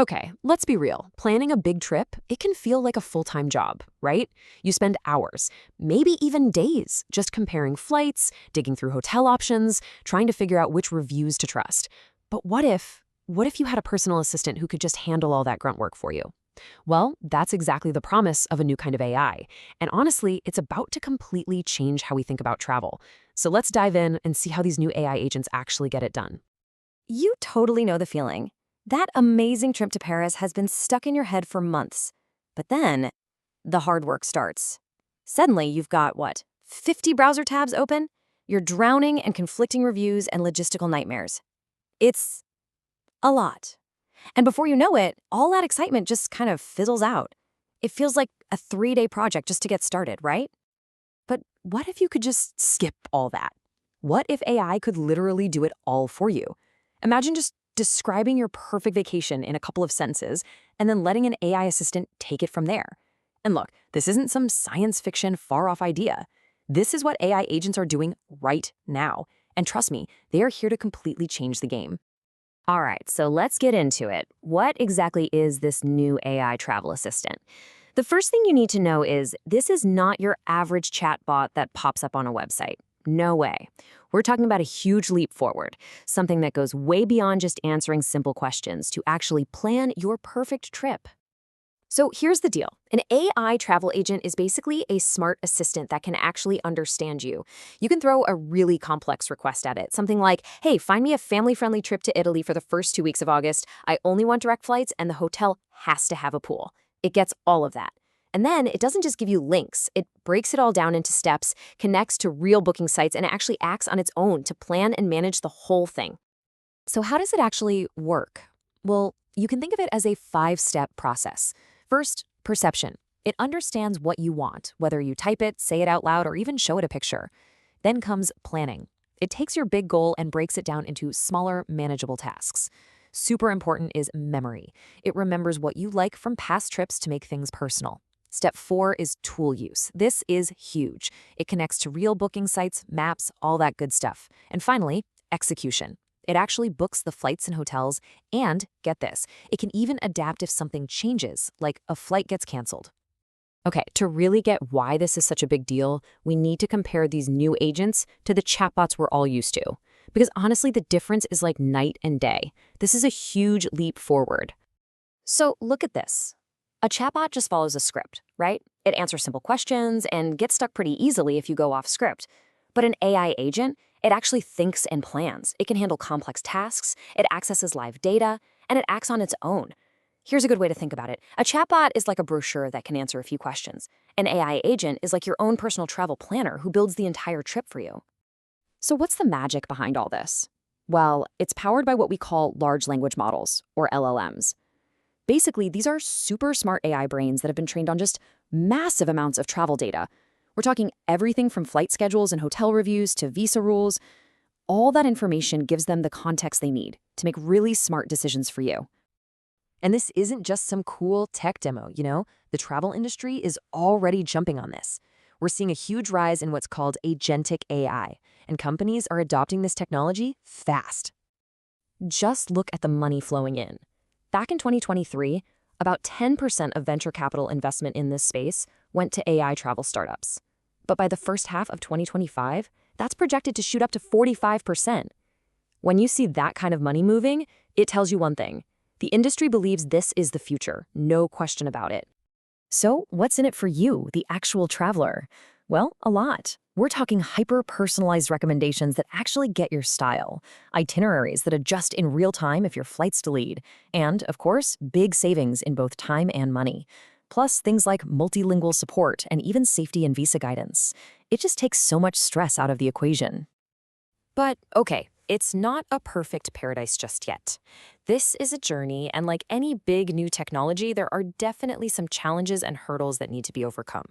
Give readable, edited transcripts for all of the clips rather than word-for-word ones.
Okay, let's be real. Planning a big trip, it can feel like a full-time job, right? You spend hours, maybe even days, just comparing flights, digging through hotel options, trying to figure out which reviews to trust. But what if you had a personal assistant who could just handle all that grunt work for you? Well, that's exactly the promise of a new kind of AI. And honestly, it's about to completely change how we think about travel. So let's dive in and see how these new AI agents actually get it done. You totally know the feeling. That amazing trip to Paris has been stuck in your head for months. But then, the hard work starts. Suddenly, you've got, 50 browser tabs open? You're drowning in conflicting reviews and logistical nightmares. It's a lot. And before you know it, all that excitement just kind of fizzles out. It feels like a 3-day project just to get started, right? But what if you could just skip all that? What if AI could literally do it all for you? Imagine just describing your perfect vacation in a couple of sentences and then letting an AI assistant take it from there. And look, this isn't some science fiction far-off idea. This is what AI agents are doing right now. And trust me, they are here to completely change the game. All right, so let's get into it. What exactly is this new AI travel assistant? The first thing you need to know is this is not your average chatbot that pops up on a website. No way. We're talking about a huge leap forward, something that goes way beyond just answering simple questions to actually plan your perfect trip. So here's the deal. An AI travel agent is basically a smart assistant that can actually understand you. You can throw a really complex request at it, something like, hey, find me a family-friendly trip to Italy for the first 2 weeks of August. I only want direct flights and the hotel has to have a pool. It gets all of that. And then it doesn't just give you links. It breaks it all down into steps, connects to real booking sites, and actually acts on its own to plan and manage the whole thing. So how does it actually work? Well, you can think of it as a 5-step process. First, perception. It understands what you want, whether you type it, say it out loud, or even show it a picture. Then comes planning. It takes your big goal and breaks it down into smaller, manageable tasks. Super important is memory. It remembers what you like from past trips to make things personal. Step 4 is tool use. This is huge. It connects to real booking sites, maps, all that good stuff. And finally, execution. It actually books the flights and hotels, and get this, it can even adapt if something changes, like a flight gets canceled. Okay, to really get why this is such a big deal, we need to compare these new agents to the chatbots we're all used to. Because honestly, the difference is like night and day. This is a huge leap forward. So look at this. A chatbot just follows a script, right? It answers simple questions and gets stuck pretty easily if you go off script. But an AI agent, it actually thinks and plans. It can handle complex tasks, it accesses live data, and it acts on its own. Here's a good way to think about it. A chatbot is like a brochure that can answer a few questions. An AI agent is like your own personal travel planner who builds the entire trip for you. So what's the magic behind all this? Well, it's powered by what we call large language models, or LLMs. Basically, these are super smart AI brains that have been trained on just massive amounts of travel data. We're talking everything from flight schedules and hotel reviews to visa rules. All that information gives them the context they need to make really smart decisions for you. And this isn't just some cool tech demo, The travel industry is already jumping on this. We're seeing a huge rise in what's called agentic AI, and companies are adopting this technology fast. Just look at the money flowing in. Back in 2023, about 10% of venture capital investment in this space went to AI travel startups. But by the first half of 2025, that's projected to shoot up to 45%. When you see that kind of money moving, it tells you one thing. The industry believes this is the future, no question about it. So what's in it for you, the actual traveler? Well, a lot. We're talking hyper-personalized recommendations that actually get your style, itineraries that adjust in real time if your flight's delayed, and, of course, big savings in both time and money. Plus things like multilingual support and even safety and visa guidance. It just takes so much stress out of the equation. But okay, it's not a perfect paradise just yet. This is a journey, and like any big new technology, there are definitely some challenges and hurdles that need to be overcome.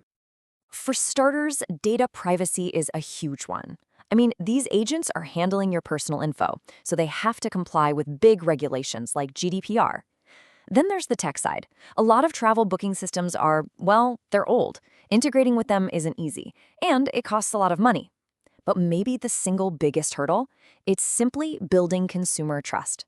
For starters, data privacy is a huge one. I mean, these agents are handling your personal info, so they have to comply with big regulations like GDPR. Then there's the tech side. A lot of travel booking systems are, well, they're old. Integrating with them isn't easy, and it costs a lot of money. But maybe the single biggest hurdle? It's simply building consumer trust.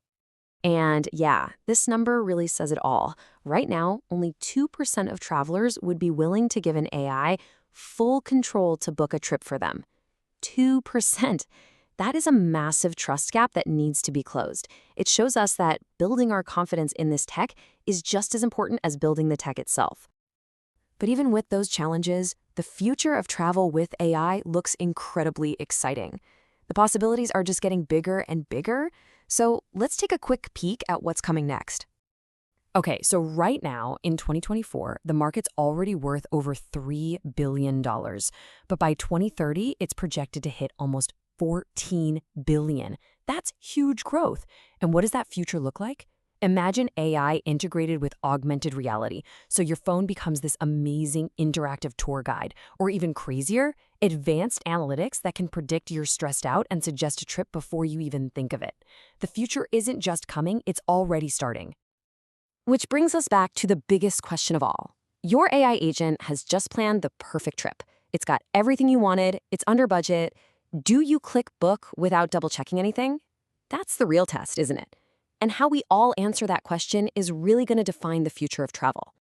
And yeah, this number really says it all. Right now, only 2% of travelers would be willing to give an AI full control to book a trip for them. 2%. That is a massive trust gap that needs to be closed. It shows us that building our confidence in this tech is just as important as building the tech itself. But even with those challenges, the future of travel with AI looks incredibly exciting. The possibilities are just getting bigger and bigger. So let's take a quick peek at what's coming next. Okay, so right now in 2024, the market's already worth over $3 billion. But by 2030, it's projected to hit almost $14 billion. That's huge growth. And what does that future look like? Imagine AI integrated with augmented reality, so your phone becomes this amazing interactive tour guide, or even crazier, advanced analytics that can predict you're stressed out and suggest a trip before you even think of it. The future isn't just coming, it's already starting. Which brings us back to the biggest question of all. Your AI agent has just planned the perfect trip. It's got everything you wanted, it's under budget. Do you click book without double checking anything? That's the real test, isn't it? And how we all answer that question is really going to define the future of travel.